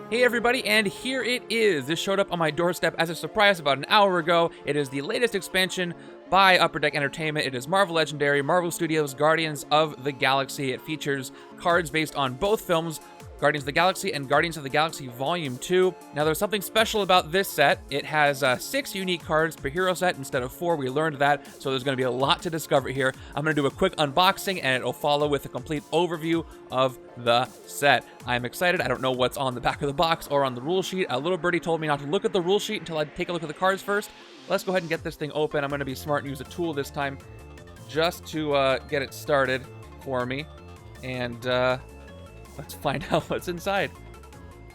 Hey everybody, and here it is. This showed up on my doorstep as a surprise about an hour ago. It is the latest expansion by Upper Deck Entertainment. It is Marvel Legendary, Marvel Studios' Guardians of the Galaxy. It features cards based on both films, Guardians of the Galaxy and Guardians of the Galaxy Volume 2. Now, there's something special about this set. It has 6 unique cards per hero set instead of 4. We learned that, so there's going to be a lot to discover here. I'm going to do a quick unboxing, and it'll follow with a complete overview of the set. I'm excited. I don't know what's on the back of the box or on the rule sheet. A little birdie told me not to look at the rule sheet until I take a look at the cards first. Let's go ahead and get this thing open. I'm going to be smart and use a tool this time just to get it started for me. And let's find out what's inside.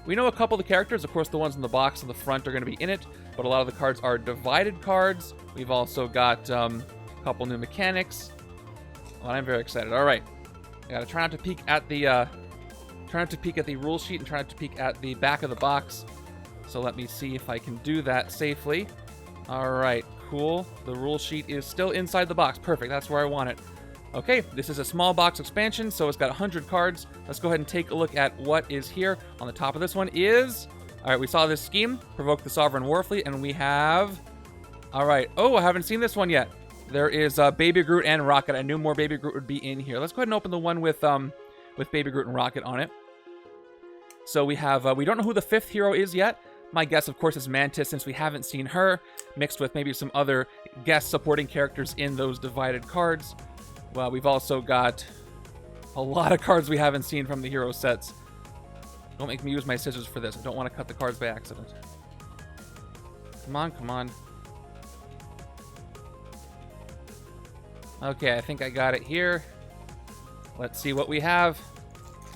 We know a couple of the characters. Of course, the ones in the box on the front are going to be in it, but a lot of the cards are divided cards. We've also got a couple new mechanics. Well, I'm very excited. All right, I gotta try not to peek at the rule sheet and try not to peek at the back of the box. So let me see if I can do that safely. All right, cool. The rule sheet is still inside the box. Perfect. That's where I want it. Okay, this is a small box expansion, so it's got 100 cards. Let's go ahead and take a look at what is here. On the top of this one is... All right, we saw this scheme, Provoke the Sovereign Warfleet, and we have... All right. Oh, I haven't seen this one yet. There is Baby Groot and Rocket. I knew more Baby Groot would be in here. Let's go ahead and open the one with Baby Groot and Rocket on it. So we have... we don't know who the 5th hero is yet. My guess, of course, is Mantis, since we haven't seen her, mixed with maybe some other guest supporting characters in those divided cards. Well, we've also got a lot of cards we haven't seen from the hero sets. Don't make me use my scissors for this. I don't want to cut the cards by accident. Come on, come on. Okay, I think I got it here. Let's see what we have.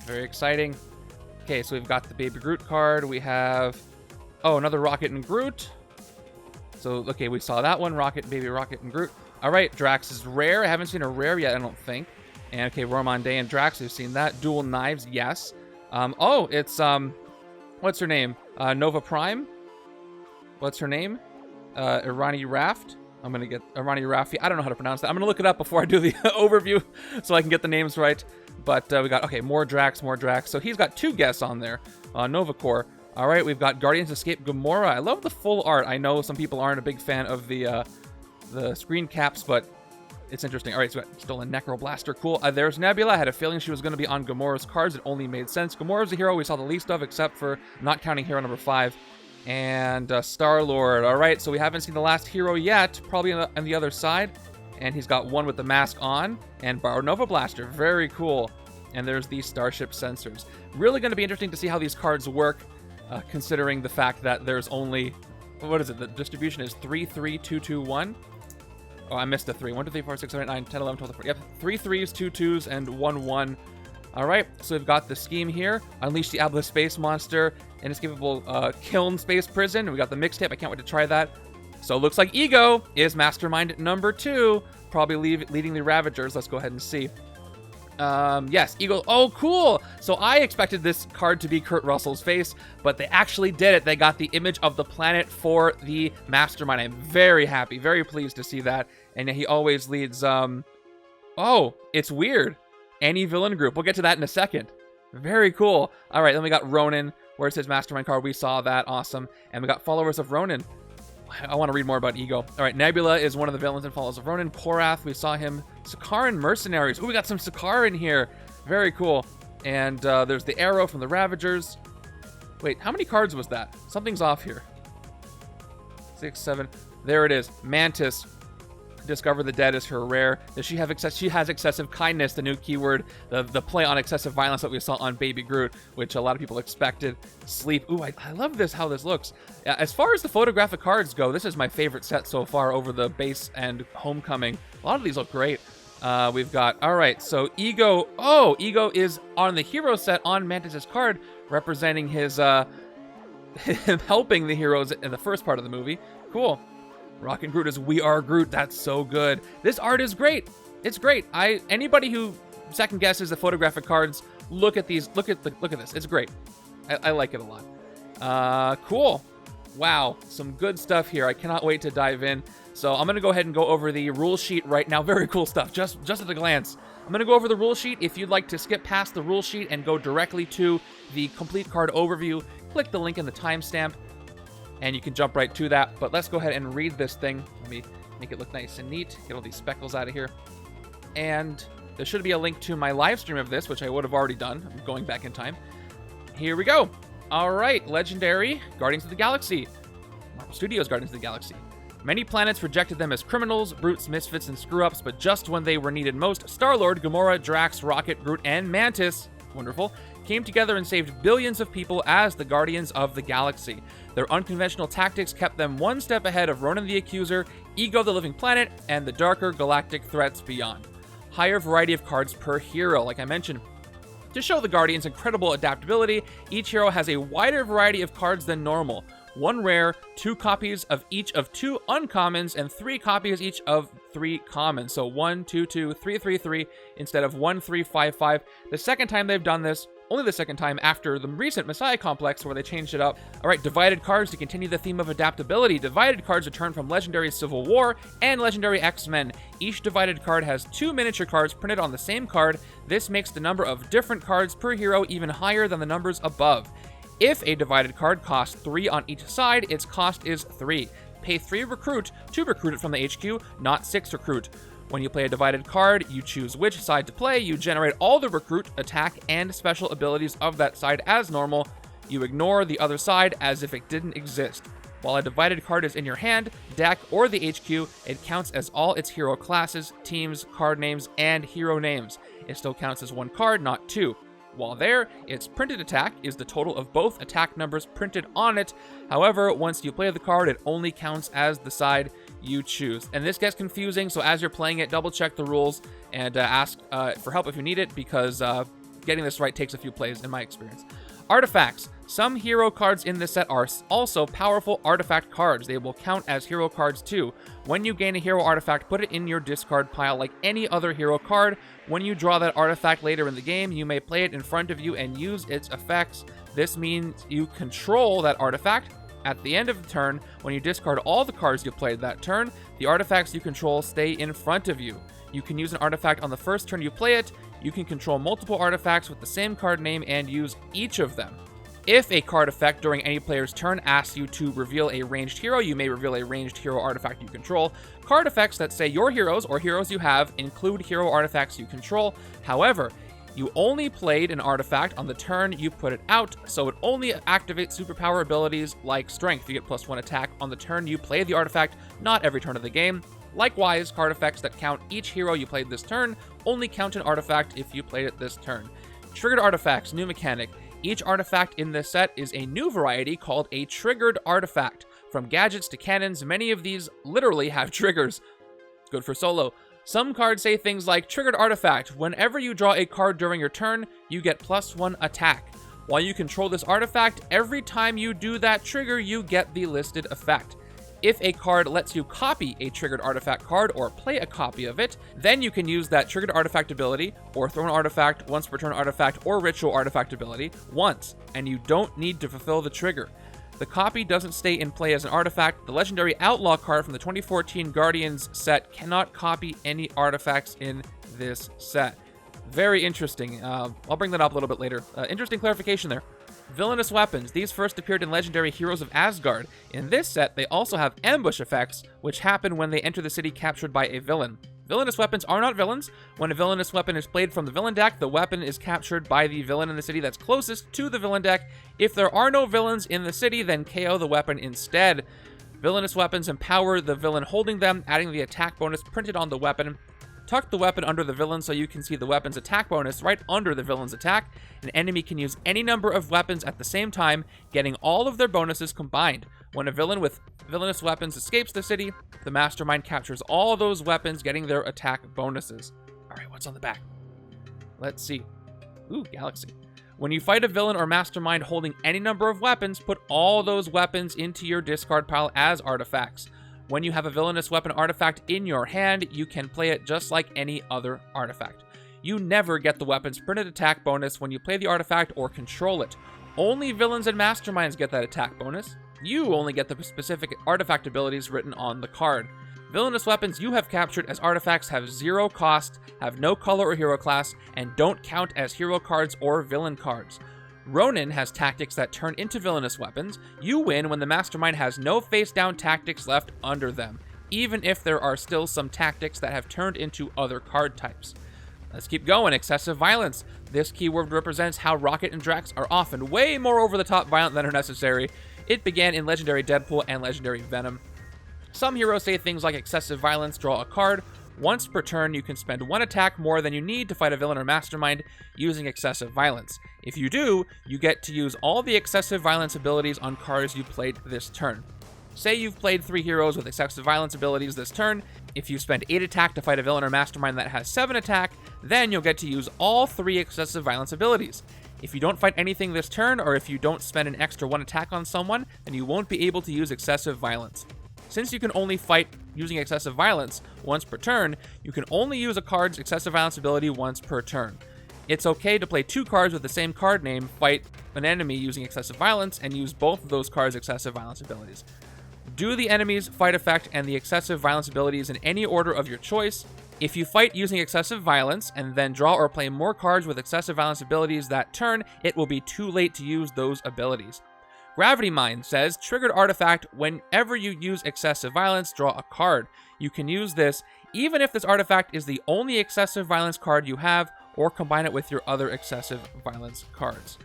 Very exciting. Okay, so we've got the Baby Groot card. We have... Oh, another Rocket and Groot. So, okay, we saw that one. Rocket, Baby Rocket and Groot. All right, Drax is rare. I haven't seen a rare yet, I don't think. And, okay, Romande and Drax, we've seen that. Dual Knives, yes. Oh, it's, what's her name? Nova Prime? What's her name? Irani Raft? I'm going to get Irani Rafi. I don't know how to pronounce that. I'm going to look it up before I do the overview so I can get the names right. But we got, okay, more Drax, more Drax. So he's got 2 guests on there. Nova Corps. All right, we've got Guardians Escape Gamora. I love the full art. I know some people aren't a big fan of the screen caps, but it's interesting. All right, so still a Necro Blaster. Cool. There's Nebula. I had a feeling she was going to be on Gamora's cards. It only made sense. Gamora's the hero we saw the least of, except for not counting hero number 5. And Star-Lord. All right, so we haven't seen the last hero yet, probably on the other side. And he's got one with the mask on. And Borrowed Nova Blaster. Very cool. And there's the Starship sensors. Really going to be interesting to see how these cards work, considering the fact that there's only... What is it? The distribution is 3, 3, 2, 2, 1. Oh, I missed a 3. 1, 2, 3, 4, 6, 7, 8, 9, 10, 11, 12, 13. Yep, 3 3s, 2 2s, and 1 1. All right, so we've got the scheme here. Unleash the Abyss Space Monster, Inescapable Kiln Space Prison. We got the mixtape. I can't wait to try that. So it looks like Ego is Mastermind number 2. Probably leading the Ravagers. Let's go ahead and see. Yes, Ego. Oh, cool. So I expected this card to be Kurt Russell's face, but they actually did it. They got the image of the planet for the Mastermind. I'm very happy, very pleased to see that. And he always leads, oh, it's weird. Any villain group. We'll get to that in a second. Very cool. All right, then we got Ronin. Where's his Mastermind card? We saw that. Awesome. And we got Followers of Ronin. I want to read more about Ego. All right, Nebula is one of the villains in Followers of Ronin. Korath, we saw him. Sakaran Mercenaries. Ooh, we got some Sakaar in here. Very cool. And there's the Arrow from the Ravagers. Wait, how many cards was that? Something's off here. 6, 7. There it is. Mantis. Discover the Dead is her rare. Does she have she has excessive kindness, the new keyword, the play on excessive violence that we saw on Baby Groot, which a lot of people expected. Sleep. Ooh, I love this, how this looks. As far as the photographic cards go, this is my favorite set so far over the base and Homecoming. A lot of these look great. We've got, all right, so Ego. Oh, Ego is on the hero set on Mantis's card, representing his, him helping the heroes in the first part of the movie. Cool. Rocket Groot is We Are Groot. That's so good. This art is great. It's great. Anybody who second guesses the photographic cards, look at these. Look at this. It's great. I like it a lot. Cool. Wow, some good stuff here. I cannot wait to dive in. So I'm gonna go ahead and go over the rule sheet right now. Very cool stuff. Just at a glance. I'm gonna go over the rule sheet. If you'd like to skip past the rule sheet and go directly to the complete card overview, click the link in the timestamp, and you can jump right to that. But let's go ahead and read this thing. Let me make it look nice and neat. Get all these speckles out of here. And there should be a link to my live stream of this, which I would have already done. I'm going back in time. Here we go. All right, Legendary Guardians of the Galaxy. Marvel Studios Guardians of the Galaxy. Many planets rejected them as criminals, brutes, misfits, and screw-ups, but just when they were needed most, Star-Lord, Gamora, Drax, Rocket, Groot, and Mantis, wonderful, came together and saved billions of people as the Guardians of the Galaxy. Their unconventional tactics kept them one step ahead of Ronan the Accuser, Ego the Living Planet, and the darker galactic threats beyond. Higher variety of cards per hero, like I mentioned. To show the Guardians' incredible adaptability, each hero has a wider variety of cards than normal. 1 rare, 2 copies of each of 2 uncommons, and 3 copies each of 3 commons. So 1, 2, 2, 3, 3, 3, instead of 1, 3, 5, 5. The second time they've done this, only the second time after the recent Messiah Complex where they changed it up. Alright, divided cards to continue the theme of adaptability. Divided cards return from Legendary Civil War and Legendary X-Men. Each divided card has 2 miniature cards printed on the same card. This makes the number of different cards per hero even higher than the numbers above. If a divided card costs 3 on each side, its cost is 3. Pay 3 recruit to recruit it from the HQ, not 6 recruit. When you play a divided card, you choose which side to play, you generate all the recruit, attack, and special abilities of that side as normal. You ignore the other side as if it didn't exist. While a divided card is in your hand, deck, or the HQ, it counts as all its hero classes, teams, card names, and hero names. It still counts as 1 card, not 2. While there, its printed attack is the total of both attack numbers printed on it. However, once you play the card, it only counts as the side you choose. And this gets confusing, so as you're playing it, double check the rules and ask for help if you need it, because getting this right takes a few plays in my experience. Artifacts. Some hero cards in this set are also powerful artifact cards. They will count as hero cards too. When you gain a hero artifact, put it in your discard pile like any other hero card. When you draw that artifact later in the game, you may play it in front of you and use its effects. This means you control that artifact. At the end of the turn, when you discard all the cards you played that turn, the artifacts you control stay in front of you. You can use an artifact on the first turn you play it. You can control multiple artifacts with the same card name and use each of them. If a card effect during any player's turn asks you to reveal a ranged hero, you may reveal a ranged hero artifact you control. Card effects that say your heroes or heroes you have include hero artifacts you control. However, you only played an artifact on the turn you put it out, so it only activates superpower abilities like Strength. You get +1 attack on the turn you play the artifact, not every turn of the game. Likewise, card effects that count each hero you played this turn only count an artifact if you played it this turn. Triggered artifacts, new mechanic. Each artifact in this set is a new variety called a triggered artifact. From gadgets to cannons, many of these literally have triggers. Good for solo. Some cards say things like triggered artifact. Whenever you draw a card during your turn, you get +1 attack. While you control this artifact, every time you do that trigger, you get the listed effect. If a card lets you copy a triggered artifact card or play a copy of it, then you can use that triggered artifact ability, or throw an artifact, once per turn artifact, or ritual artifact ability once, and you don't need to fulfill the trigger. The copy doesn't stay in play as an artifact. The legendary outlaw card from the 2014 Guardians set cannot copy any artifacts in this set. Very interesting. I'll bring that up a little bit later. Interesting clarification there. Villainous weapons. These first appeared in Legendary Heroes of Asgard. In this set, they also have ambush effects, which happen when they enter the city captured by a villain. Villainous weapons are not villains. When a villainous weapon is played from the villain deck, the weapon is captured by the villain in the city that's closest to the villain deck. If there are no villains in the city, then KO the weapon instead. Villainous weapons empower the villain holding them, adding the attack bonus printed on the weapon. Tuck the weapon under the villain so you can see the weapon's attack bonus right under the villain's attack. An enemy can use any number of weapons at the same time, getting all of their bonuses combined. When a villain with villainous weapons escapes the city, the mastermind captures all those weapons, getting their attack bonuses. Alright, what's on the back? Let's see. Ooh, Galaxy. When you fight a villain or mastermind holding any number of weapons, put all those weapons into your discard pile as artifacts. When you have a villainous weapon artifact in your hand, you can play it just like any other artifact. You never get the weapon's printed attack bonus when you play the artifact or control it. Only villains and masterminds get that attack bonus. You only get the specific artifact abilities written on the card. Villainous weapons you have captured as artifacts have 0 cost, have no color or hero class, and don't count as hero cards or villain cards. Ronin has tactics that turn into villainous weapons. You win when the Mastermind has no face-down tactics left under them, even if there are still some tactics that have turned into other card types. Let's keep going. Excessive violence. This keyword represents how Rocket and Drax are often way more over-the-top violent than are necessary. It began in Legendary Deadpool and Legendary Venom. Some heroes say things like excessive violence, draw a card. Once per turn, you can spend 1 attack more than you need to fight a villain or mastermind using excessive violence. If you do, you get to use all the excessive violence abilities on cards you played this turn. Say you've played 3 heroes with excessive violence abilities this turn. If you spend 8 attack to fight a villain or mastermind that has 7 attack, then you'll get to use all 3 excessive violence abilities. If you don't fight anything this turn, or if you don't spend an extra 1 attack on someone, then you won't be able to use excessive violence. Since you can only fight using excessive violence once per turn, you can only use a card's excessive violence ability once per turn. It's okay to play 2 cards with the same card name, fight an enemy using excessive violence, and use both of those cards' excessive violence abilities. Do the enemy's fight effect and the excessive violence abilities in any order of your choice. If you fight using excessive violence and then draw or play more cards with excessive violence abilities that turn, it will be too late to use those abilities. Gravity Mine says, triggered artifact, whenever you use excessive violence, draw a card. You can use this even if this artifact is the only excessive violence card you have, or combine it with your other excessive violence cards.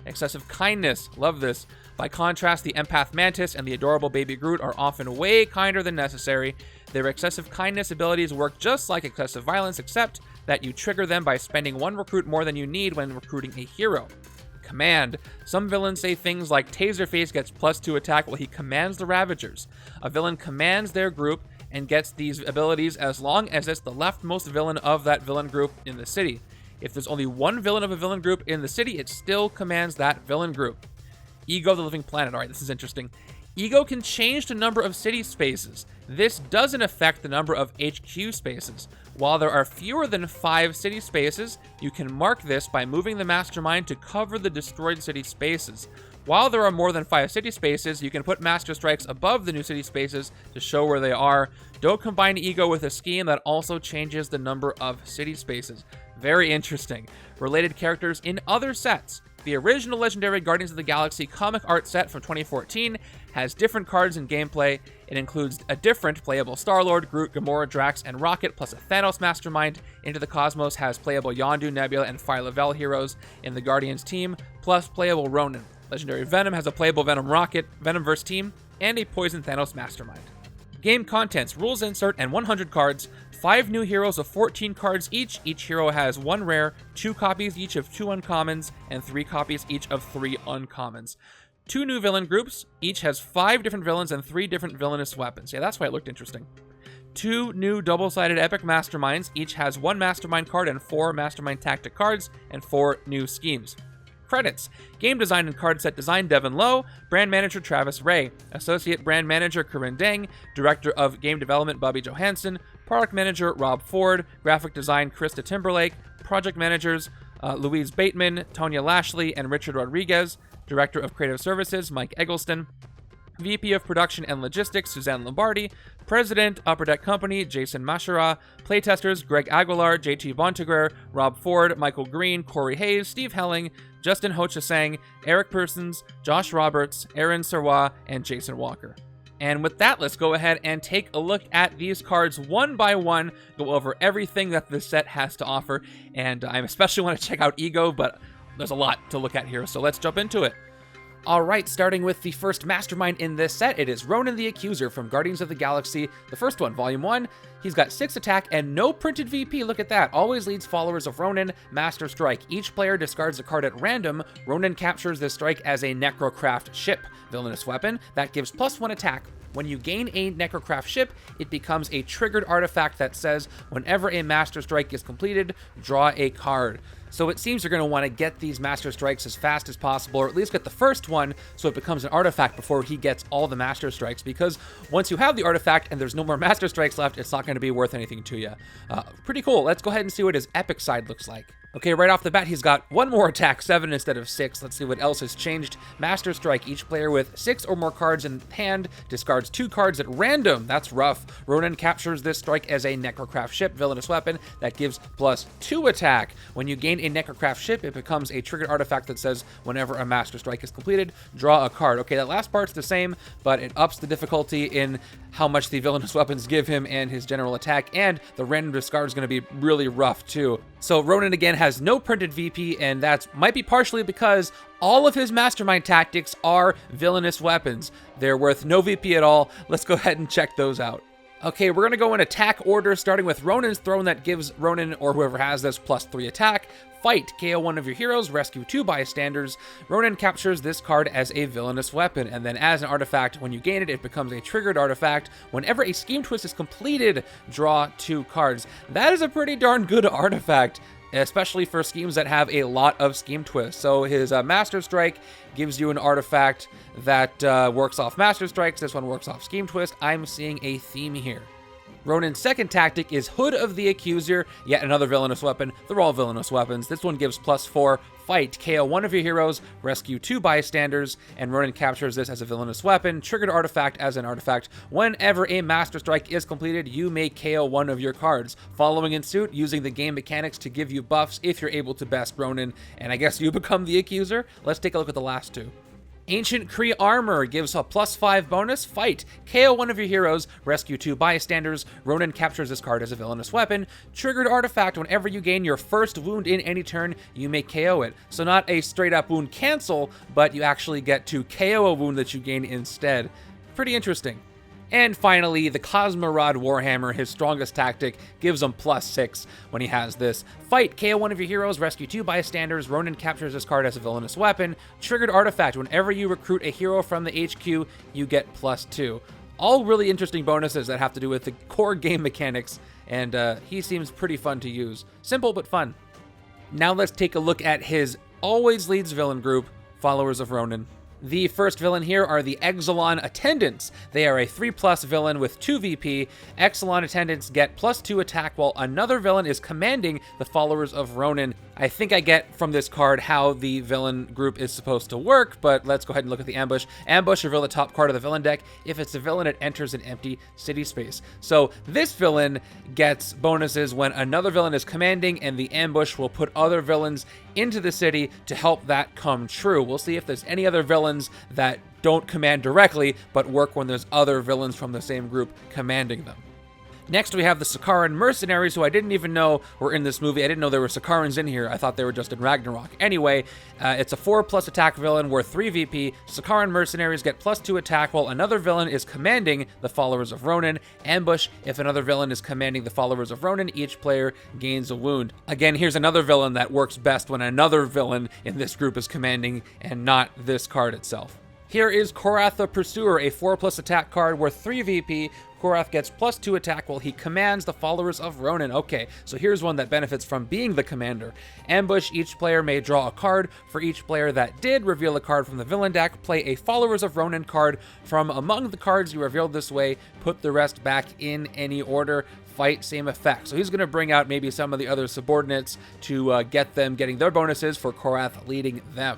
Excessive kindness, love this. By contrast, the Empath Mantis and the adorable Baby Groot are often way kinder than necessary. Their excessive kindness abilities work just like excessive violence, except that you trigger them by spending 1 recruit more than you need when recruiting a hero. Command. Some villains say things like Taserface gets +2 attack while he commands the Ravagers. A villain commands their group and gets these abilities as long as it's the leftmost villain of that villain group in the city. If there's only 1 villain of a villain group in the city, it still commands that villain group. Ego of the Living Planet. Alright, this is interesting. Ego can change the number of city spaces. This doesn't affect the number of HQ spaces. While there are fewer than 5 city spaces, you can mark this by moving the Mastermind to cover the destroyed city spaces. While there are more than 5 city spaces, you can put Master Strikes above the new city spaces to show where they are. Don't combine Ego with a scheme that also changes the number of city spaces. Very interesting. Related characters in other sets. The original Legendary Guardians of the Galaxy comic art set from 2014 has different cards and gameplay. It includes a different playable Star-Lord, Groot, Gamora, Drax, and Rocket, plus a Thanos Mastermind. Into the Cosmos has playable Yondu, Nebula, and Phyla-Vell heroes in the Guardians team, plus playable Ronin. Legendary Venom has a playable Venom Rocket, Venomverse team, and a Poison Thanos Mastermind. Game contents, rules insert, and 100 cards. 5 new heroes of 14 cards each. Each hero has 1 rare, 2 copies each of 2 uncommons, and 3 copies each of 3 uncommons. 2 new villain groups. Each has 5 different villains and 3 different villainous weapons. Yeah, that's why it looked interesting. 2 new double-sided epic masterminds. Each has 1 mastermind card and 4 mastermind tactic cards, and 4 new schemes. Credits. Game design and card set design, Devin Lowe. Brand manager, Travis Ray. Associate brand manager, Corinne Deng. Director of game development, Bobby Johansson. Product manager, Rob Ford. Graphic design, Krista Timberlake. Project managers, Louise Bateman, Tonya Lashley, and Richard Rodriguez. Director of creative services, Mike Eggleston. VP of Production and Logistics, Suzanne Lombardi. President, Upper Deck Company, Jason Mashara. Playtesters, Greg Aguilar, JT Bontegrer, Rob Ford, Michael Green, Corey Hayes, Steve Helling, Justin Hochasang, Eric Persons, Josh Roberts, Aaron Serwa, and Jason Walker. And with that, let's go ahead and take a look at these cards one by one, go over everything that this set has to offer, and I especially want to check out Ego, but there's a lot to look at here, so let's jump into it. Alright, starting with the first mastermind in this set, it is Ronin the Accuser from Guardians of the Galaxy, the first one, Volume 1. He's got 6 attack and no printed VP, look at that. Always leads followers of Ronin, Master Strike. Each player discards a card at random. Ronin captures this strike as a Necrocraft ship, villainous weapon, that gives +1 attack. When you gain a Necrocraft ship, it becomes a triggered artifact that says, whenever a Master Strike is completed, draw a card. So it seems you're going to want to get these Master Strikes as fast as possible, or at least get the first one so it becomes an artifact before he gets all the Master Strikes, because once you have the artifact and there's no more Master Strikes left, it's not going to be worth anything to you. Pretty cool. Let's go ahead and see what his epic side looks like. Okay, right off the bat, he's got one more attack, 7 instead of 6. Let's see what else has changed. Master Strike. Each player with 6 or more cards in hand discards 2 cards at random. That's rough. Ronin captures this strike as a Necrocraft ship, villainous weapon, that gives +2 attack. When you gain a Necrocraft ship, it becomes a triggered artifact that says whenever a Master Strike is completed, draw a card. Okay, that last part's the same, but it ups the difficulty in how much the villainous weapons give him and his general attack, and the random discard is going to be really rough too. So Ronin again has no printed VP, and that might be partially because all of his mastermind tactics are villainous weapons. They're worth no VP at all. Let's go ahead and check those out. Okay, we're going to go in attack order, starting with Ronin's Throne that gives Ronin, or whoever has this, +3 attack. Fight, KO one of your heroes, rescue 2 bystanders. Ronin captures this card as a villainous weapon, and then as an artifact, when you gain it, it becomes a triggered artifact. Whenever a scheme twist is completed, draw 2 cards. That is a pretty darn good artifact, especially for schemes that have a lot of scheme twists. So his Master Strike gives you an artifact that works off Master Strikes. This one works off scheme twist. I'm seeing a theme here. Ronin's second tactic is Hood of the Accuser, yet another villainous weapon. They're all villainous weapons. This one gives +4. Fight, KO one of your heroes, rescue 2 bystanders, and Ronin captures this as a villainous weapon. Triggered artifact as an artifact. Whenever a Master Strike is completed, you may KO one of your cards. Following in suit, using the game mechanics to give you buffs if you're able to best Ronin, and I guess you become the Accuser. Let's take a look at the last 2. Ancient Kree Armor gives a +5 bonus. Fight, KO one of your heroes, rescue 2 bystanders. Ronin captures this card as a villainous weapon. Triggered artifact, whenever you gain your first wound in any turn, you may KO it. So not a straight up wound cancel, but you actually get to KO a wound that you gain instead. Pretty interesting. And finally, the Cosmorod Warhammer, his strongest tactic, gives him +6 when he has this. Fight, KO one of your heroes, rescue 2 bystanders. Ronin captures this card as a villainous weapon. Triggered artifact, whenever you recruit a hero from the HQ, you get +2. All really interesting bonuses that have to do with the core game mechanics, and he seems pretty fun to use. Simple but fun. Now let's take a look at his always leads villain group, Followers of Ronin. The first villain here are the Exelon Attendants. They are a 3+ villain with 2 VP. Exelon Attendants get +2 attack while another villain is commanding the Followers of Ronin. I think I get from this card how the villain group is supposed to work, but let's go ahead and look at the Ambush. Ambush, reveal the top card of the villain deck. If it's a villain, it enters an empty city space. So this villain gets bonuses when another villain is commanding, and the Ambush will put other villains into the city to help that come true. We'll see if there's any other villains that don't command directly, but work when there's other villains from the same group commanding them. Next, we have the Sakaran Mercenaries, who I didn't even know were in this movie. I didn't know there were Sakarans in here. I thought they were just in Ragnarok. Anyway, it's a 4+ attack villain worth 3 VP. Sakaran Mercenaries get +2 attack while another villain is commanding the Followers of Ronin. Ambush, if another villain is commanding the Followers of Ronin, each player gains a wound. Again, here's another villain that works best when another villain in this group is commanding and not this card itself. Here is Korath the Pursuer, a 4+ attack card worth 3 VP. Korath gets +2 attack while he commands the Followers of Ronin. Okay, so here's one that benefits from being the commander. Ambush, each player may draw a card. For each player that did reveal a card from the villain deck, play a Followers of Ronin card from among the cards you revealed this way. Put the rest back in any order. Fight, same effect. So he's going to bring out maybe some of the other subordinates to get them getting their bonuses for Korath leading them.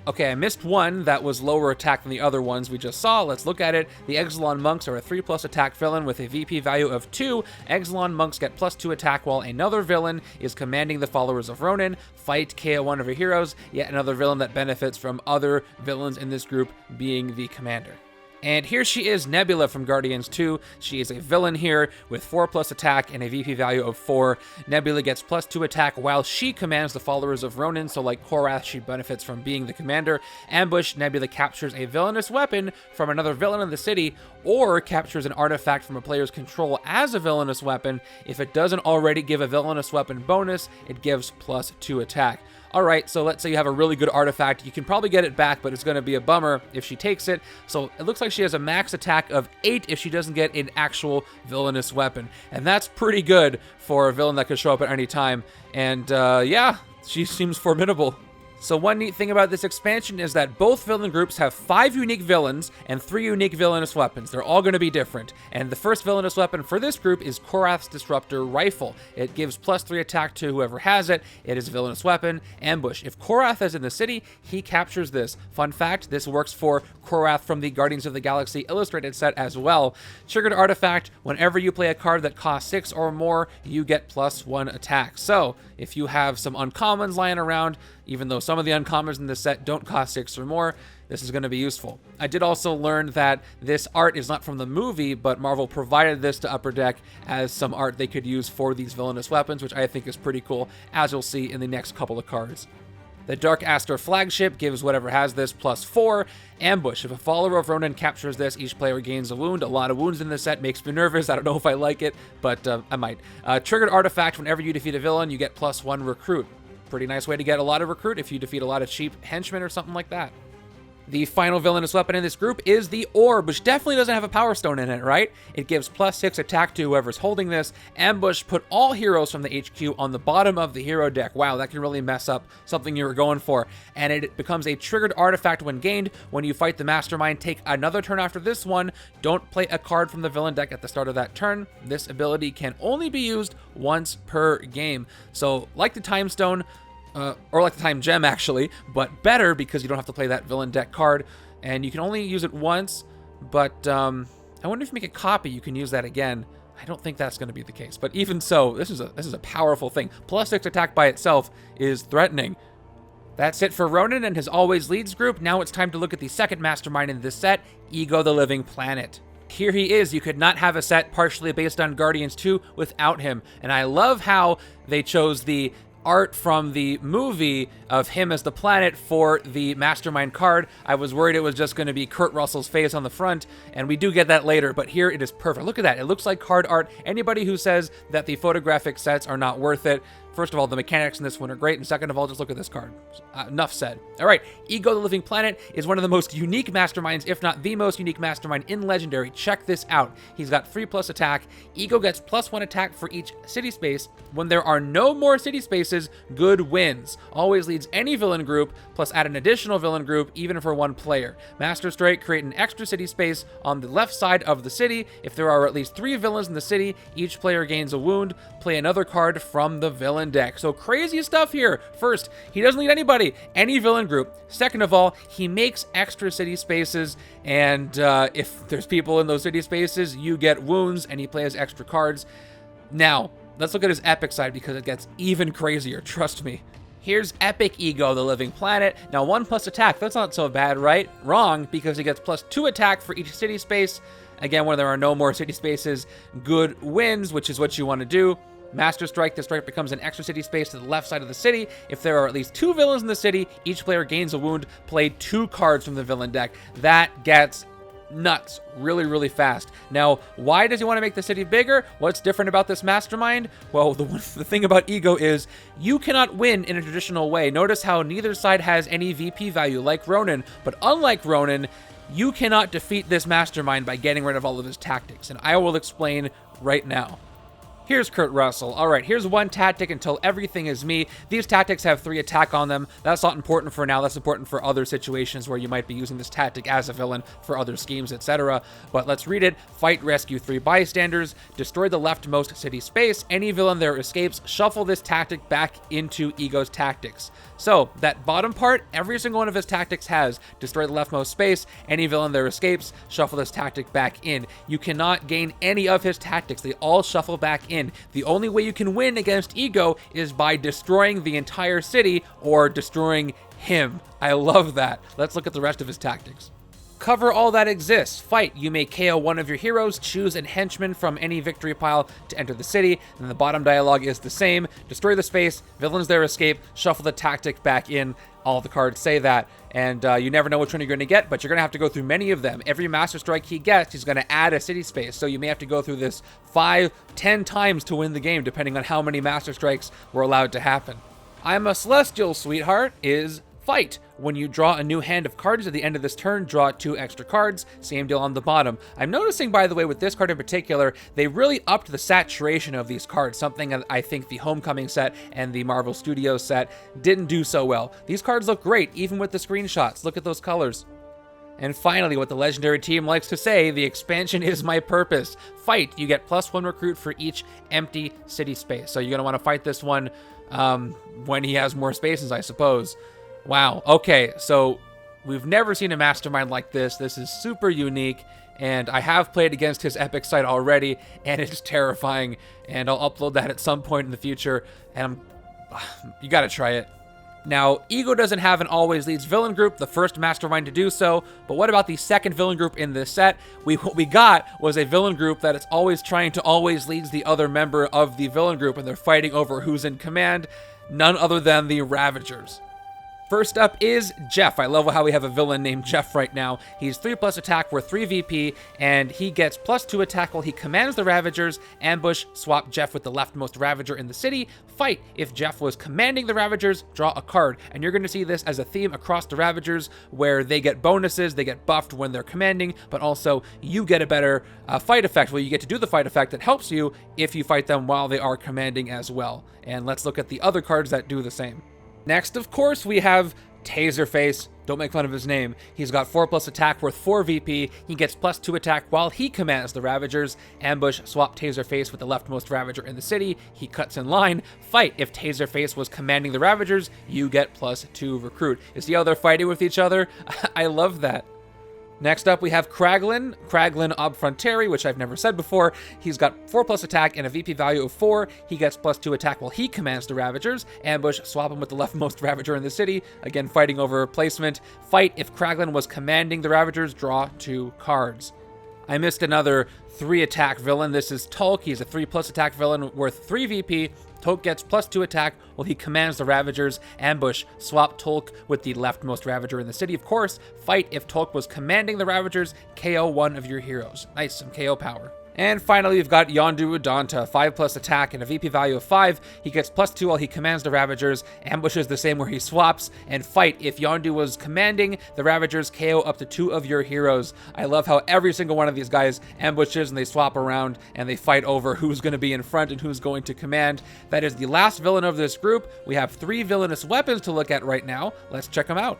Okay, I missed one that was lower attack than the other ones we just saw. Let's look at it. The Exelon Monks are a 3+ attack villain with a VP value of 2. Exelon Monks get +2 attack while another villain is commanding the Followers of Ronin. Fight, KO one of your heroes. Yet another villain that benefits from other villains in this group being the commander. And here she is, Nebula from Guardians 2. She is a villain here with 4+ attack and a VP value of 4. Nebula gets +2 attack while she commands the Followers of Ronin, so like Korath, she benefits from being the commander. Ambush, Nebula captures a villainous weapon from another villain in the city, or captures an artifact from a player's control as a villainous weapon. If it doesn't already give a villainous weapon bonus, it gives +2 attack. Alright, so let's say you have a really good artifact. You can probably get it back, but it's going to be a bummer if she takes it. So it looks like she has a max attack of 8 if she doesn't get an actual villainous weapon. And that's pretty good for a villain that could show up at any time. And yeah, she seems formidable. So one neat thing about this expansion is that both villain groups have 5 unique villains and 3 unique villainous weapons. They're all going to be different. And the first villainous weapon for this group is Korath's Disruptor Rifle. It gives +3 attack to whoever has it. It is a villainous weapon. Ambush. If Korath is in the city, he captures this. Fun fact, this works for Korath from the Guardians of the Galaxy Illustrated set as well. Triggered artifact, whenever you play a card that costs 6 or more, you get +1 attack. So if you have some uncommons lying around, even though some of the uncommons in this set don't cost 6 or more, this is going to be useful. I did also learn that this art is not from the movie, but Marvel provided this to Upper Deck as some art they could use for these villainous weapons, which I think is pretty cool, as you'll see in the next couple of cards. The Dark Aster flagship gives whatever has this +4. Ambush. If a follower of Ronin captures this, each player gains a wound. A lot of wounds in this set makes me nervous. I don't know if I like it, but I might. Triggered artifact. Whenever you defeat a villain, you get +1 recruit. Pretty nice way to get a lot of recruit if you defeat a lot of cheap henchmen or something like that. The final villainous weapon in this group is the Orb, which definitely doesn't have a Power Stone in it, right? It gives +6 attack to whoever's holding this. Ambush, put all heroes from the HQ on the bottom of the hero deck. Wow, that can really mess up something you were going for. And it becomes a triggered artifact when gained. When you fight the Mastermind, take another turn after this one. Don't play a card from the villain deck at the start of that turn. This ability can only be used once per game. So, like the Time Stone, or like the Time Gem actually, but better because you don't have to play that villain deck card, and you can only use it once, but I wonder if you make a copy, you can use that again. I don't think that's going to be the case, but even so, this is a powerful thing. +6 attack by itself is threatening. That's it for Ronin and his Always Leads group. Now it's time to look at the second Mastermind in this set, Ego the Living Planet. Here he is. You could not have a set partially based on Guardians 2 without him, and I love how they chose the art from the movie of him as the planet for the Mastermind card. I was worried it was just going to be Kurt Russell's face on the front, and we do get that later, but here it is perfect. Look at that. It looks like card art. Anybody who says that the photographic sets are not worth it, first of all, the mechanics in this one are great, and second of all, just look at this card. Enough said. All right, Ego the Living Planet is one of the most unique Masterminds, if not the most unique Mastermind in Legendary. Check this out. He's got 3+ attack. Ego gets +1 attack for each city space. When there are no more city spaces, good wins. Always leads any villain group, plus add an additional villain group, even for 1 player. Master Strike, create an extra city space on the left side of the city. If there are at least 3 villains in the city, each player gains a wound. Play another card from the villain deck. So crazy stuff here. First, he doesn't lead anybody, any villain group. Second of all, he makes extra city spaces, and if there's people in those city spaces, you get wounds, and he plays extra cards. Now, let's look at his epic side because it gets even crazier, trust me. Here's Epic Ego, the Living Planet. Now 1+ attack, that's not so bad, right? Wrong, because he gets +2 attack for each city space. Again, when there are no more city spaces, good wins, which is what you want to do. Master Strike, the strike becomes an extra city space to the left side of the city. If there are at least 2 villains in the city, each player gains a wound. Play 2 cards from the villain deck. That gets nuts really, really fast. Now, why does he want to make the city bigger? What's different about this Mastermind? Well, the thing about Ego is you cannot win in a traditional way. Notice how neither side has any VP value like Ronin, but unlike Ronin, you cannot defeat this Mastermind by getting rid of all of his tactics, and I will explain right now. Here's Kurt Russell. All right, here's 1 tactic until everything is me. These tactics have 3 attack on them. That's not important for now. That's important for other situations where you might be using this tactic as a villain for other schemes, etc. But let's read it. Fight, rescue 3 bystanders. Destroy the leftmost city space. Any villain there escapes. Shuffle this tactic back into Ego's tactics. So that bottom part, every single one of his tactics has destroy the leftmost space. Any villain there escapes. Shuffle this tactic back in. You cannot gain any of his tactics. They all shuffle back in. The only way you can win against Ego is by destroying the entire city or destroying him. I love that. Let's look at the rest of his tactics. Cover all that exists. Fight. You may KO one of your heroes. Choose a henchman from any victory pile to enter the city. And the bottom dialogue is the same. Destroy the space. Villains there escape. Shuffle the tactic back in. All the cards say that. And you never know which one you're going to get, but you're going to have to go through many of them. Every Master Strike he gets, he's going to add a city space. So you may have to go through this 5, 10 times to win the game, depending on how many Master Strikes were allowed to happen. I'm a Celestial Sweetheart is Fight. When you draw a new hand of cards at the end of this turn, draw 2 extra cards. Same deal on the bottom. I'm noticing, by the way, with this card in particular, they really upped the saturation of these cards, something that I think the Homecoming set and the Marvel Studios set didn't do so well. These cards look great, even with the screenshots. Look at those colors. And finally, what the Legendary team likes to say, the expansion is my purpose. Fight. You get +1 recruit for each empty city space. So you're going to want to fight this one when he has more spaces, I suppose. Wow. Okay, so we've never seen a Mastermind like this. This is super unique, and I have played against his Epic site already, and it's terrifying, and I'll upload that at some point in the future, and you gotta try it. Now, Ego doesn't have an Always Leads villain group, the first Mastermind to do so, but what about the second villain group in this set? What we got was a villain group that is always trying to always leads the other member of the villain group, and they're fighting over who's in command, none other than the Ravagers. First up is Jeff. I love how we have a villain named Jeff right now. He's 3+ attack worth 3 VP, and he gets +2 attack while he commands the Ravagers. Ambush, swap Jeff with the leftmost Ravager in the city. Fight. If Jeff was commanding the Ravagers, draw a card. And you're going to see this as a theme across the Ravagers, where they get bonuses, they get buffed when they're commanding, but also you get a better fight effect. Well, you get to do the fight effect that helps you if you fight them while they are commanding as well. And let's look at the other cards that do the same. Next, of course, we have Taserface. Don't make fun of his name. He's got 4+ attack worth 4 VP. He gets +2 attack while he commands the Ravagers. Ambush, swap Taserface with the leftmost Ravager in the city. He cuts in line. Fight. If Taserface was commanding the Ravagers, you get +2 recruit. You see how they're fighting with each other? I love that. Next up, we have Kraglin Obfronteri, which I've never said before. He's got 4+ attack and a VP value of 4. He gets +2 attack while he commands the Ravagers. Ambush, swap him with the leftmost Ravager in the city. Again, fighting over placement. Fight. If Kraglin was commanding the Ravagers, draw 2 cards. I missed another 3 attack villain. This is Tulk. He's a 3+ attack villain worth 3 VP. Tulk gets +2 attack while he commands the Ravagers. Ambush, swap Tulk with the leftmost Ravager in the city, of course. Fight. If Tulk was commanding the Ravagers, KO one of your heroes. Nice, some KO power. And finally, we've got Yondu Udonta, 5+ attack and a VP value of 5. He gets +2 while he commands the Ravagers. Ambush is the same where he swaps. And Fight. If Yondu was commanding the Ravagers, KO up to 2 of your heroes. I love how every single one of these guys ambushes and they swap around and they fight over who's going to be in front and who's going to command. That is the last villain of this group. We have 3 villainous weapons to look at right now. Let's check them out.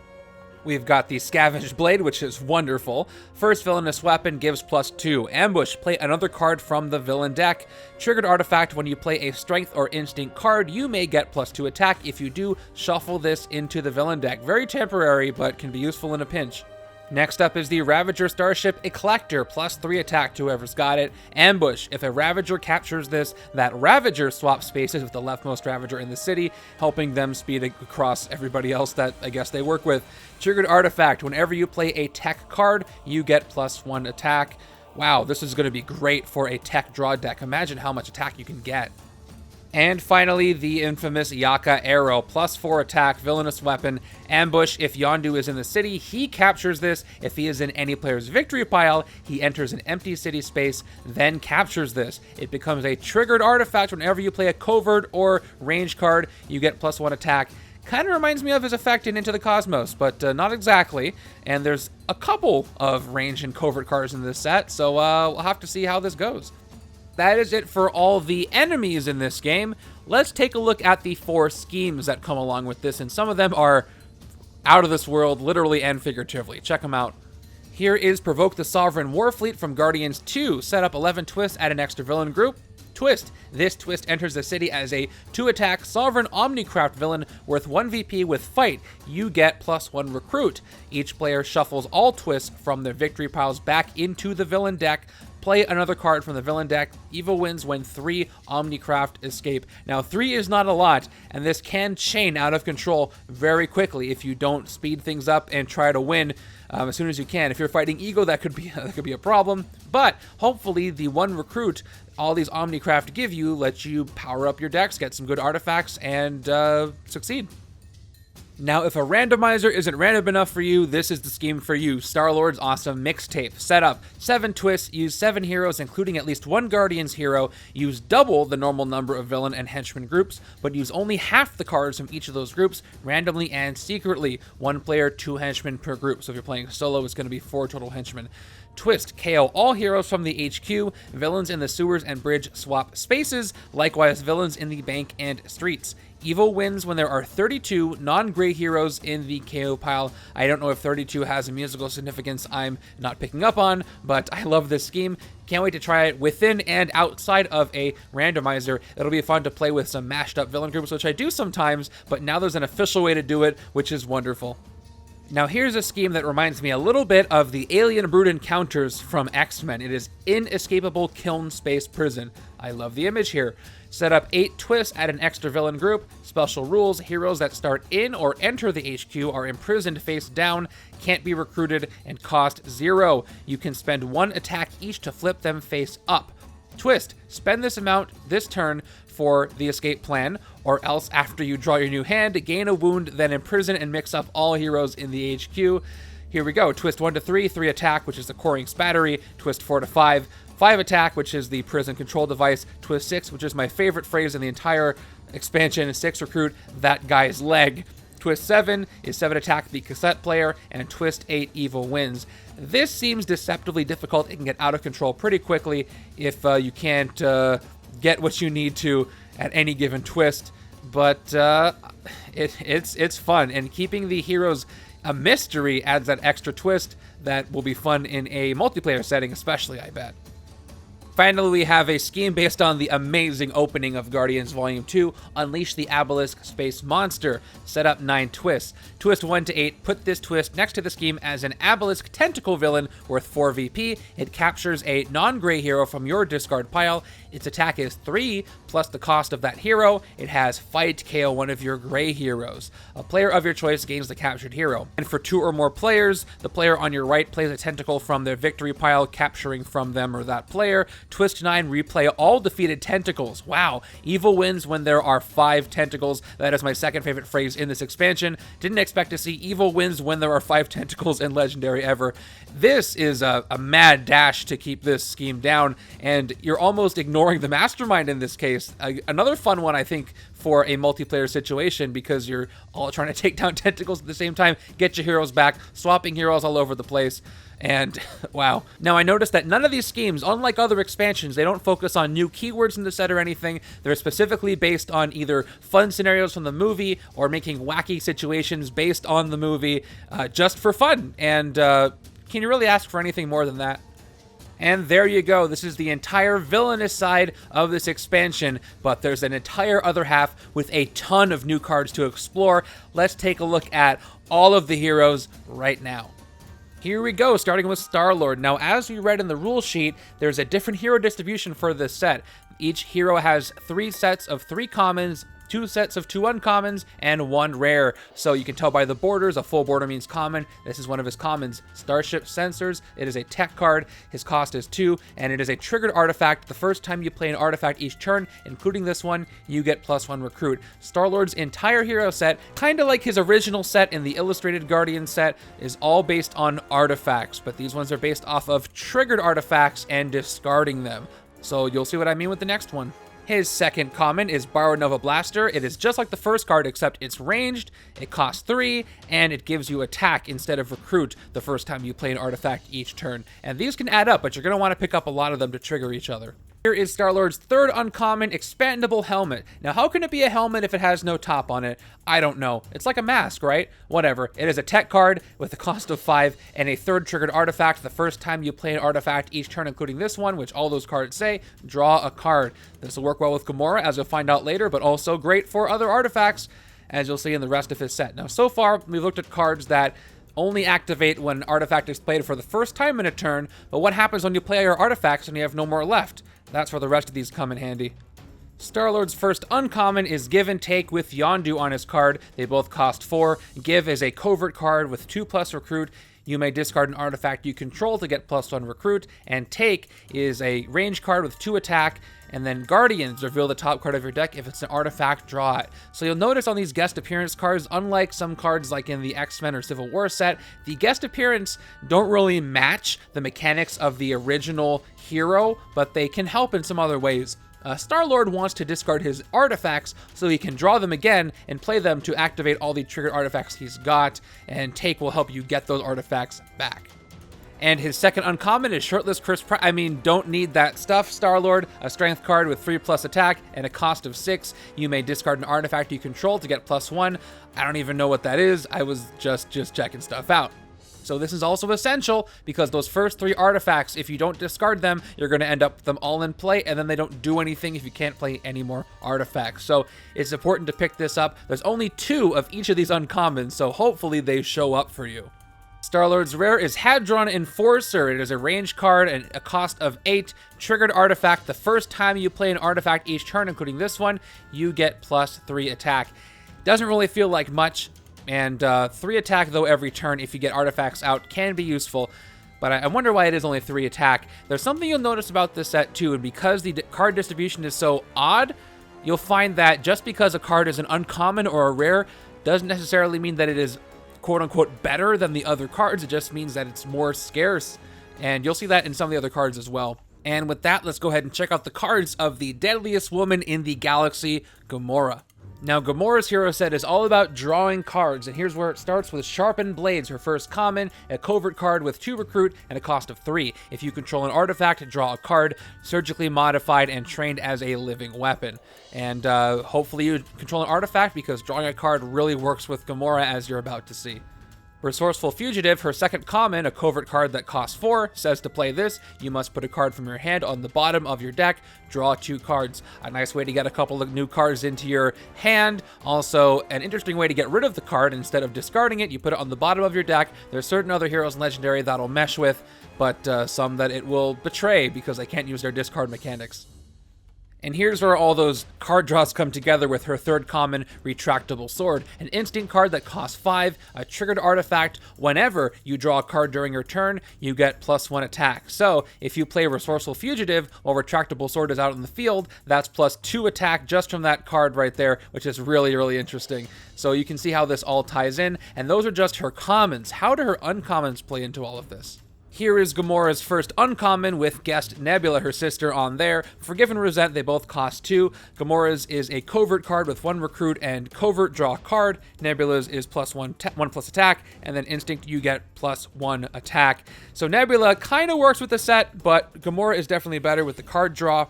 We've got the Scavenged Blade, which is wonderful. First villainous weapon gives +2. Ambush, play another card from the villain deck. Triggered artifact, when you play a Strength or Instinct card, you may get +2 attack. If you do, shuffle this into the villain deck. Very temporary, but can be useful in a pinch. Next up is the Ravager Starship Eclector, +3 attack to whoever's got it. Ambush, if a Ravager captures this, that Ravager swaps spaces with the leftmost Ravager in the city, helping them speed across everybody else that I guess they work with. Triggered artifact, whenever you play a tech card, you get +1 attack. Wow, this is going to be great for a tech draw deck. Imagine how much attack you can get. And finally, the infamous Yaka Arrow, +4 attack, villainous weapon. Ambush, if Yondu is in the city, he captures this. If he is in any player's victory pile, he enters an empty city space, then captures this. It becomes a triggered artifact whenever you play a covert or range card, you get +1 attack. Kind of reminds me of his effect in Into the Cosmos, but not exactly. And there's a couple of range and covert cards in this set, so we'll have to see how this goes. That is it for all the enemies in this game. Let's take a look at the 4 schemes that come along with this, and some of them are out of this world, literally and figuratively. Check them out. Here is Provoke the Sovereign Warfleet from Guardians 2. Set up 11 twists, add an extra villain group. Twist. This twist enters the city as a 2-attack Sovereign Omnicraft villain worth 1 VP with Fight. You get +1 recruit. Each player shuffles all twists from their victory piles back into the villain deck. Play another card from the villain deck. Evil wins when 3 Omnicraft escape. Now, 3 is not a lot, and this can chain out of control very quickly if you don't speed things up and try to win as soon as you can. If you're fighting Ego, that could be a problem. But hopefully, the 1 recruit all these Omnicraft give you lets you power up your decks, get some good artifacts, and succeed. Now, if a randomizer isn't random enough for you, this is the scheme for you. Star-Lord's Awesome Mixtape. Set up 7 twists, use 7 heroes, including at least 1 Guardian's hero, use double the normal number of villain and henchman groups, but use only half the cards from each of those groups, randomly and secretly. 1 player, 2 henchmen per group. So if you're playing solo, it's going to be 4 total henchmen. Twist, KO all heroes from the HQ, villains in the sewers and bridge swap spaces, likewise villains in the bank and streets. Evil wins when there are 32 non-gray heroes in the KO pile. I don't know if 32 has a musical significance I'm not picking up on, but I love this scheme. Can't wait to try it within and outside of a randomizer. It'll be fun to play with some mashed up villain groups, which I do sometimes, but now there's an official way to do it, which is wonderful. Now here's a scheme that reminds me a little bit of the Alien Brood encounters from X-Men. It is Inescapable Kiln Space Prison. I love the image here. Set up 8 twists, add an extra villain group. Special rules, heroes that start in or enter the HQ are imprisoned face down, can't be recruited, and cost 0. You can spend 1 attack each to flip them face up. Twist, spend this amount this turn for the escape plan, or else after you draw your new hand, gain a wound, then imprison and mix up all heroes in the HQ. Here we go. Twist 1 to 3, 3 attack, which is the Coring's battery. Twist 4 to 5, 5 attack, which is the prison control device. Twist 6, which is my favorite phrase in the entire expansion. 6 recruit that guy's leg. Twist 7 is 7 attack, the cassette player, and Twist 8 evil wins. This seems deceptively difficult. It can get out of control pretty quickly if you can't get what you need to at any given twist, but it's fun, and keeping the heroes a mystery adds that extra twist that will be fun in a multiplayer setting especially, I bet. Finally, we have a scheme based on the amazing opening of Guardians Volume 2, Unleash the Obelisk Space Monster. Set up 9 twists. Twist 1 to 8, put this twist next to the scheme as an Obelisk Tentacle villain worth 4 VP. It captures a non-gray hero from your discard pile. Its attack is 3, plus the cost of that hero. It has Fight, KO one of your gray heroes. A player of your choice gains the captured hero. And for 2 or more players, the player on your right plays a tentacle from their victory pile, capturing from them or that player. Twist 9, replay all defeated tentacles. Wow. Evil wins when there are 5 tentacles. That is my second favorite phrase in this expansion. Didn't expect to see evil wins when there are 5 tentacles in Legendary ever. This is a mad dash to keep this scheme down, and you're almost ignoring the mastermind in this case. Another fun one, I think, for a multiplayer situation, because you're all trying to take down tentacles at the same time, get your heroes back, swapping heroes all over the place. And wow. Now I noticed that none of these schemes, unlike other expansions, they don't focus on new keywords in the set or anything. They're specifically based on either fun scenarios from the movie or making wacky situations based on the movie, just for fun. And can you really ask for anything more than that? And there you go. This is the entire villainous side of this expansion, but there's an entire other half with a ton of new cards to explore. Let's take a look at all of the heroes right now. Here we go, starting with Star-Lord. Now, as we read in the rule sheet, there's a different hero distribution for this set. Each hero has 3 sets of 3 commons, 2 sets of 2 uncommons, and 1 rare. So you can tell by the borders, a full border means common. This is one of his commons. Starship Sensors. It is a tech card. His cost is 2, and it is a triggered artifact. The first time you play an artifact each turn, including this one, you get +1 recruit. Star-Lord's entire hero set, kind of like his original set in the Illustrated Guardian set, is all based on artifacts, but these ones are based off of triggered artifacts and discarding them. So you'll see what I mean with the next one. His second common is Borrowed Nova Blaster. It is just like the first card, except it's ranged, it costs 3, and it gives you attack instead of recruit the first time you play an artifact each turn. And these can add up, but you're going to want to pick up a lot of them to trigger each other. Here is Star-Lord's third uncommon, Expandable Helmet. Now, how can it be a helmet if it has no top on it? I don't know. It's like a mask, right? Whatever. It is a tech card with a cost of 5 and a third triggered artifact. The first time you play an artifact each turn, including this one, which all those cards say, draw a card. This will work well with Gamora, as you'll find out later, but also great for other artifacts, as you'll see in the rest of his set. Now, so far, we've looked at cards that only activate when an artifact is played for the first time in a turn, but what happens when you play your artifacts and you have no more left? That's where the rest of these come in handy. Star-Lord's first uncommon is Give and Take with Yondu on his card. They both cost 4. Give is a covert card with 2+ recruit. you may discard an artifact you control to get +1 recruit, and Take is a range card with 2 attack, and then Guardians, reveal the top card of your deck. If it's an artifact, draw it. So you'll notice on these guest appearance cards, unlike some cards like in the X-Men or Civil War set, the guest appearance don't really match the mechanics of the original hero, but they can help in some other ways. Star-Lord wants to discard his artifacts so he can draw them again and play them to activate all the triggered artifacts he's got, and Take will help you get those artifacts back. And his second uncommon is Shirtless Chris Pratt. I mean, don't need that stuff, Star-Lord. A strength card with 3+ attack and a cost of 6. You may discard an artifact you control to get +1. I don't even know what that is. I was just checking stuff out. So this is also essential because those first 3 artifacts, if you don't discard them, you're going to end up with them all in play, and then they don't do anything if you can't play any more artifacts. So it's important to pick this up. There's only 2 of each of these uncommons, so hopefully they show up for you. Star-Lord's rare is Hadron Enforcer. It is a range card and a cost of 8. Triggered artifact. The first time you play an artifact each turn, including this one, you get +3 attack. Doesn't really feel like much, and 3 attack, though, every turn if you get artifacts out can be useful, but I wonder why it is only 3 attack. There's something you'll notice about this set, too, and because the card distribution is so odd, you'll find that just because a card is an uncommon or a rare doesn't necessarily mean that it is quote-unquote better than the other cards. It just means that it's more scarce, and you'll see that in some of the other cards as well. And with that, let's go ahead and check out the cards of the deadliest woman in the galaxy, Gamora. Now, Gamora's hero set is all about drawing cards, and here's where it starts with Sharpened Blades, her first common, a covert card with 2 recruit and a cost of 3. If you control an artifact, draw a card, surgically modified and trained as a living weapon. And hopefully you control an artifact, because drawing a card really works with Gamora, as you're about to see. Resourceful Fugitive, her second common, a covert card that costs 4, says to play this, you must put a card from your hand on the bottom of your deck, draw 2 cards. A nice way to get a couple of new cards into your hand. Also, an interesting way to get rid of the card. Instead of discarding it, you put it on the bottom of your deck. There's certain other heroes in Legendary that'll mesh with, but some that it will betray because they can't use their discard mechanics. And here's where all those card draws come together with her third common, Retractable Sword, an instant card that costs 5, a triggered artifact. Whenever you draw a card during your turn, you get +1 attack. So if you play Resourceful Fugitive while Retractable Sword is out in the field, that's +2 attack just from that card right there, which is really, really interesting. So you can see how this all ties in, and those are just her commons. How do her uncommons play into all of this? Here is Gamora's first uncommon with Guest Nebula, her sister, on there. Forgive and Resent, they both cost 2. Gamora's is a covert card with 1 recruit and covert, draw a card. Nebula's is +1 attack, and then Instinct, you get +1 attack. So Nebula kind of works with the set, but Gamora is definitely better with the card draw.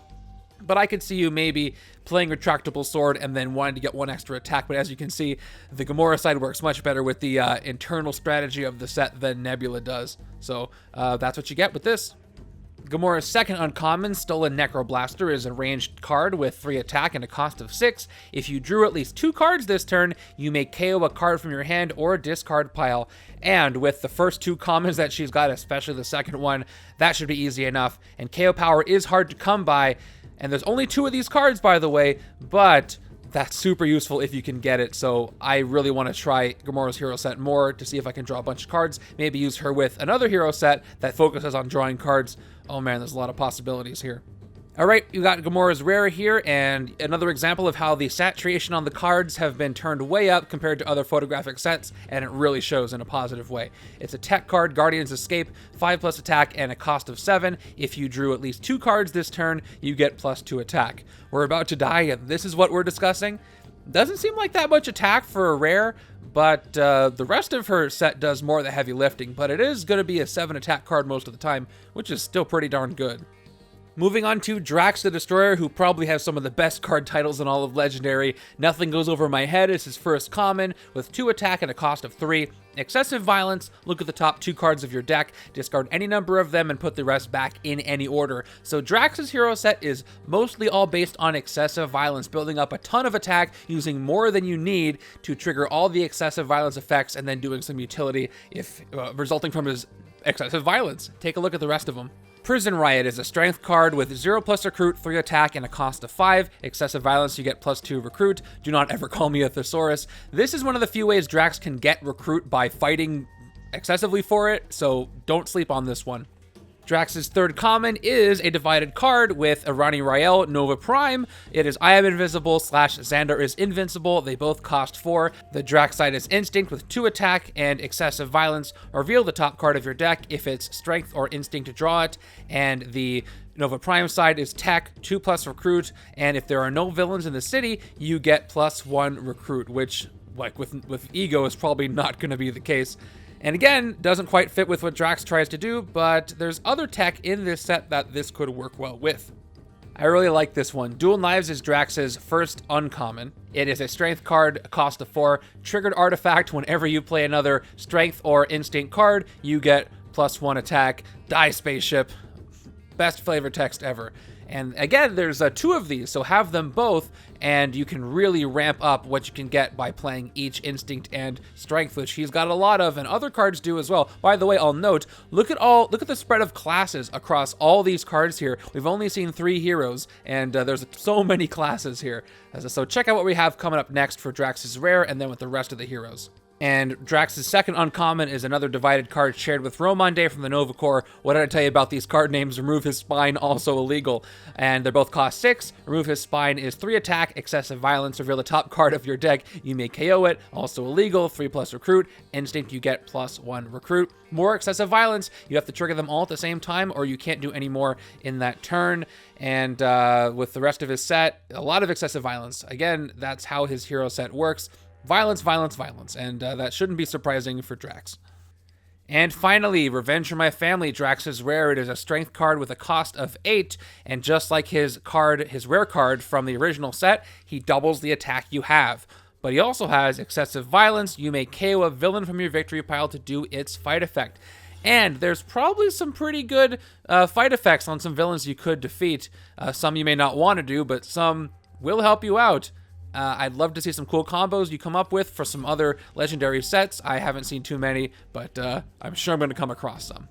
But I could see you maybe playing Retractable Sword and then wanting to get 1 extra attack. But as you can see, the Gamora side works much better with the internal strategy of the set than Nebula does. So that's what you get with this. Gamora's second uncommon, Stolen Necroblaster, is a ranged card with 3 attack and a cost of 6. If you drew at least 2 cards this turn, you may KO a card from your hand or discard pile. And with the first 2 commons that she's got, especially the second one, that should be easy enough. And KO power is hard to come by. And there's only 2 of these cards, by the way, but that's super useful if you can get it. So I really want to try Gamora's hero set more to see if I can draw a bunch of cards. Maybe use her with another hero set that focuses on drawing cards. Oh man, there's a lot of possibilities here. All right, you got Gamora's rare here, and another example of how the saturation on the cards have been turned way up compared to other photographic sets, and it really shows in a positive way. It's a tech card, Guardian's Escape, 5+ attack, and a cost of 7. If you drew at least 2 cards this turn, you get +2 attack. We're about to die, and this is what we're discussing. Doesn't seem like that much attack for a rare, but the rest of her set does more of the heavy lifting, but it is going to be a 7 attack card most of the time, which is still pretty darn good. Moving on to Drax the Destroyer, who probably has some of the best card titles in all of Legendary. Nothing Goes Over My Head is his first common, with 2 attack and a cost of 3. Excessive Violence, look at the top 2 cards of your deck, discard any number of them, and put the rest back in any order. So Drax's hero set is mostly all based on Excessive Violence, building up a ton of attack, using more than you need to trigger all the Excessive Violence effects, and then doing some utility if resulting from his Excessive Violence. Take a look at the rest of them. Prison Riot is a strength card with 0+ recruit, 3 attack, and a cost of 5. Excessive Violence, you get +2 recruit. Do not ever call me a thesaurus. This is one of the few ways Drax can get recruit by fighting excessively for it, so don't sleep on this one. Drax's third common is a divided card with Irani Rael Nova Prime. It is I am invisible / Xander is invincible. They both cost 4. The Drax side is Instinct with 2 attack and excessive violence. Reveal the top card of your deck if it's Strength or Instinct to draw it. And the Nova Prime side is Tech, 2+ Recruit. And if there are no villains in the city, you get +1 Recruit, which, like with Ego, is probably not going to be the case. And again, doesn't quite fit with what Drax tries to do, but there's other tech in this set that this could work well with. I really like this one. Dual Knives is Drax's first uncommon. It is a strength card, a cost of 4. Triggered artifact, whenever you play another strength or instinct card, you get +1 attack. Die Spaceship. Best flavor text ever. And again, there's 2 of these, so have them both, and you can really ramp up what you can get by playing each instinct and strength, which he's got a lot of, and other cards do as well. By the way, I'll note, look at the spread of classes across all these cards here. We've only seen 3 heroes, and there's so many classes here. So check out what we have coming up next for Drax's rare, and then with the rest of the heroes. And Drax's second uncommon is another divided card shared with Romande from the Nova Corps. What did I tell you about these card names? Remove his spine, also illegal. And they both cost 6. Remove his spine is 3 attack, excessive violence. Reveal the top card of your deck. You may KO it, also illegal. 3+ recruit. Instinct, you get +1 recruit. More excessive violence. You have to trigger them all at the same time, or you can't do any more in that turn. And with the rest of his set, a lot of excessive violence. Again, that's how his hero set works. Violence, violence, violence, and that shouldn't be surprising for Drax. And finally, Revenge for My Family, Drax's rare. It is a strength card with a cost of 8, and just like his rare card from the original set, he doubles the attack you have. But he also has excessive violence. You may KO a villain from your victory pile to do its fight effect. And there's probably some pretty good fight effects on some villains you could defeat. Some you may not want to do, but some will help you out. I'd love to see some cool combos you come up with for some other legendary sets. I haven't seen too many, but I'm sure I'm going to come across some.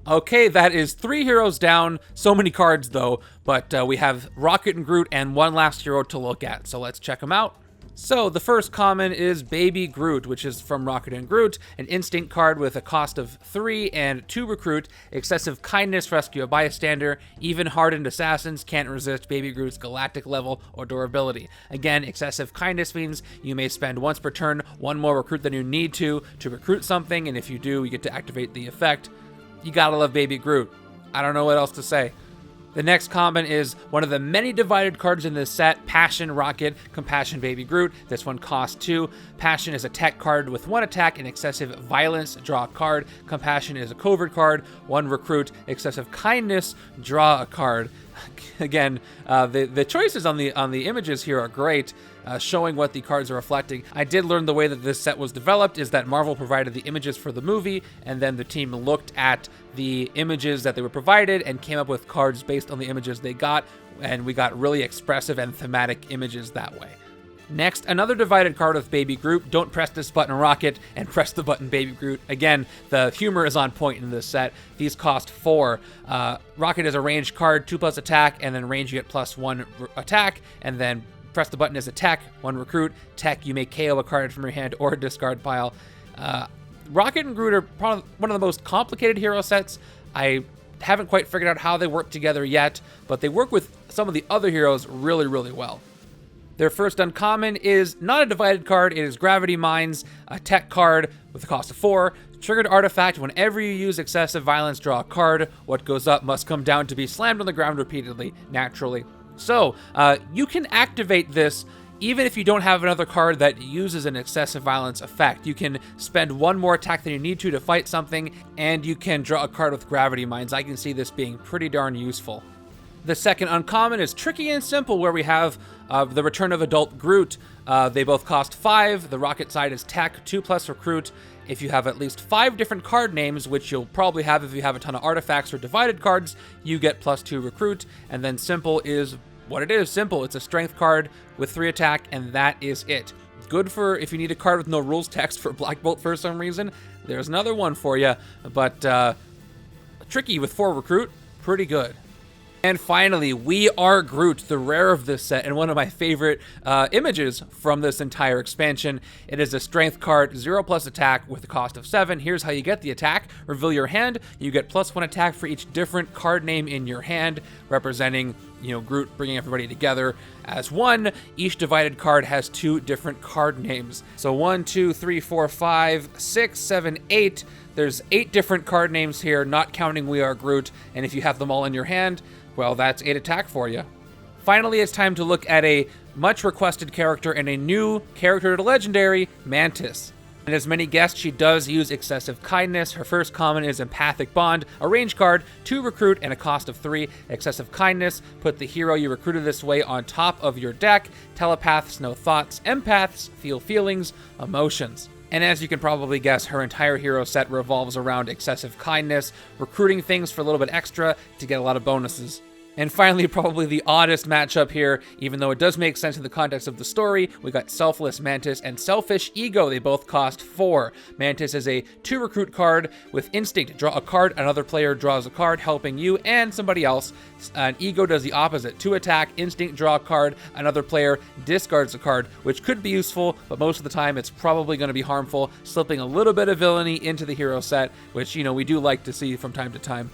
Okay, that is 3 heroes down. So many cards, though, but we have Rocket and Groot and one last hero to look at, so let's check them out. So the first common is Baby Groot, which is from Rocket and Groot, an instinct card with a cost of 3 and 2 recruit, excessive kindness, rescue a bystander, even hardened assassins can't resist Baby Groot's galactic level or durability. Again, excessive kindness means you may spend once per turn 1 more recruit than you need to recruit something, and if you do, you get to activate the effect. You gotta love Baby Groot. I don't know what else to say. The next common is one of the many divided cards in this set, Passion Rocket, Compassion Baby Groot. This one costs 2. Passion is a tech card with 1 attack and excessive violence, draw a card. Compassion is a covert card, 1 recruit. Excessive kindness, draw a card. Again, the choices on the images here are great, showing what the cards are reflecting. I did learn the way that this set was developed is that Marvel provided the images for the movie, and then the team looked at the images that they were provided and came up with cards based on the images they got, and we got really expressive and thematic images that way. Next, another divided card with Baby Groot. Don't press this button, Rocket, and press the button, Baby Groot. Again, the humor is on point in this set. These cost 4. Rocket is a ranged card, 2+ attack, and then range you get +1 attack, and then press the button as attack, 1 recruit. Tech, you may KO a card from your hand or discard pile. Rocket and Groot are probably one of the most complicated hero sets. I haven't quite figured out how they work together yet, but they work with some of the other heroes really, really well. Their first uncommon is not a divided card. It is Gravity Mines, a tech card with a cost of 4. Triggered artifact, whenever you use excessive violence, draw a card. What goes up must come down to be slammed on the ground repeatedly, naturally. So, you can activate this even if you don't have another card that uses an excessive violence effect. You can spend 1 more attack than you need to fight something, and you can draw a card with Gravity Mines. I can see this being pretty darn useful. The second uncommon is Tricky and Simple, where we have the return of Adult Groot. They both cost 5. The Rocket side is Tech, 2+ recruit. If you have at least 5 different card names, which you'll probably have if you have a ton of artifacts or divided cards, you get +2 recruit. And then Simple is what it is, simple. It's a strength card with 3 attack, and that is it. Good for if you need a card with no rules text for Black Bolt for some reason. There's another one for you, but Tricky with 4 recruit, pretty good. And finally, we are Groot, the rare of this set, and one of my favorite images from this entire expansion. It is a strength card, 0+ attack with a cost of 7. Here's how you get the attack. Reveal your hand. You get +1 attack for each different card name in your hand, representing, you know, Groot bringing everybody together as one. Each divided card has 2 different card names. So 1, 2, 3, 4, 5, 6, 7, 8. There's 8 different card names here, not counting We Are Groot. And if you have them all in your hand, well, that's 8 attack for you. Finally, it's time to look at a much requested character and a new character to Legendary, Mantis. And as many guessed, she does use Excessive Kindness. Her first common is Empathic Bond, a range card, 2 recruit, and a cost of 3. Excessive Kindness, put the hero you recruited this way on top of your deck. Telepaths know thoughts, empaths feel feelings, emotions. And as you can probably guess, her entire hero set revolves around Excessive Kindness, recruiting things for a little bit extra to get a lot of bonuses. And finally, probably the oddest matchup here, even though it does make sense in the context of the story, we got Selfless Mantis and Selfish Ego. They both cost 4. Mantis is a 2 recruit card with Instinct. Draw a card, another player draws a card, helping you and somebody else. And Ego does the opposite. 2 attack, Instinct, draw a card, another player discards a card, which could be useful, but most of the time it's probably going to be harmful, slipping a little bit of villainy into the hero set, which, you know, we do like to see from time to time.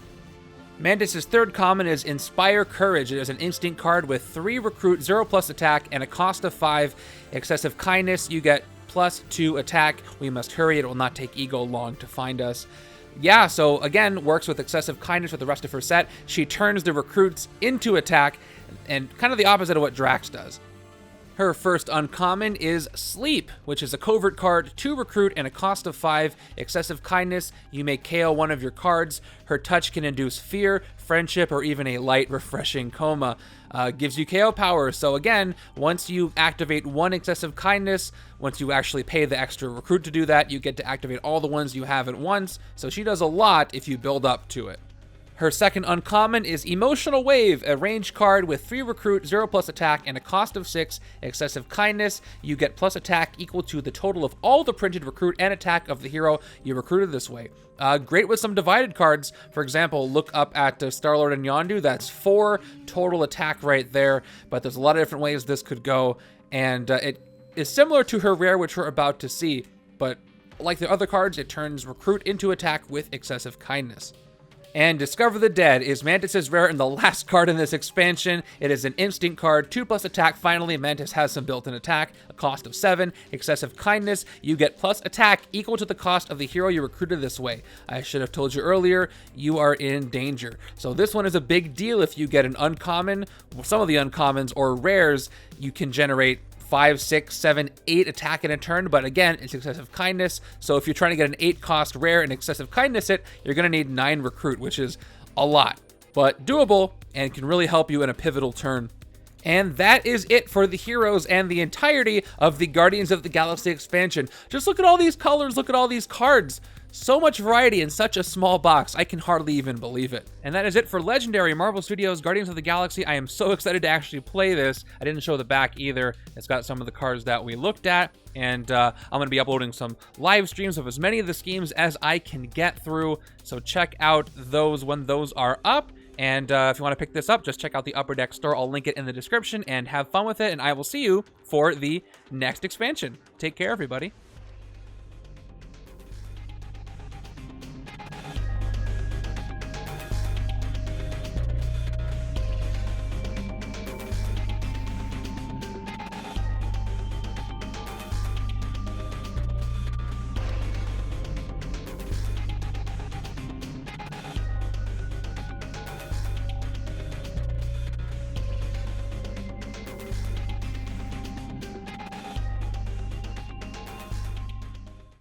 Mantis' third common is Inspire Courage. It is an instinct card with 3 recruit, 0+ attack, and a cost of 5. Excessive Kindness, you get +2 attack. We must hurry, it will not take Ego long to find us. Yeah, so again, works with Excessive Kindness with the rest of her set. She turns the recruits into attack, and kind of the opposite of what Drax does. Her first uncommon is Sleep, which is a covert card, 2 recruit, and a cost of 5. Excessive Kindness, you may KO one of your cards. Her touch can induce fear, friendship, or even a light, refreshing coma. Gives you KO power, so again, once you activate 1 Excessive Kindness, once you actually pay the extra recruit to do that, you get to activate all the ones you have at once, so she does a lot if you build up to it. Her second uncommon is Emotional Wave, a range card with 3 recruit, 0+ attack, and a cost of 6. Excessive Kindness, you get plus attack equal to the total of all the printed recruit and attack of the hero you recruited this way. Great with some divided cards. For example, look up at Star-Lord and Yondu. That's 4 total attack right there, but there's a lot of different ways this could go, and it is similar to her rare, which we're about to see, but like the other cards, it turns recruit into attack with Excessive Kindness. And Discover the Dead is Mantis' rare and the last card in this expansion. It is an instinct card, 2+ attack. Finally, Mantis has some built-in attack, a cost of 7. Excessive Kindness, you get plus attack equal to the cost of the hero you recruited this way. I should have told you earlier, you are in danger. So this one is a big deal if you get an uncommon. Some of the uncommons or rares, you can generate 5, 6, 7, 8 attack in a turn, but again, it's Excessive Kindness, so if you're trying to get an 8 cost rare and Excessive Kindness it, you're going to need 9 recruit, which is a lot, but doable and can really help you in a pivotal turn. And that is it for the heroes and the entirety of the Guardians of the Galaxy expansion. Just look at all these colors, look at all these cards. So much variety in such a small box, I can hardly even believe it. And that is it for Legendary Marvel Studios Guardians of the Galaxy. I am so excited to actually play this. I didn't show the back either. It's got some of the cards that we looked at, and I'm going to be uploading some live streams of as many of the schemes as I can get through, so check out those when those are up. And if you want to pick this up, just check out the Upper Deck store. I'll link it in the description, and have fun with it, and I will see you for the next expansion. Take care, everybody.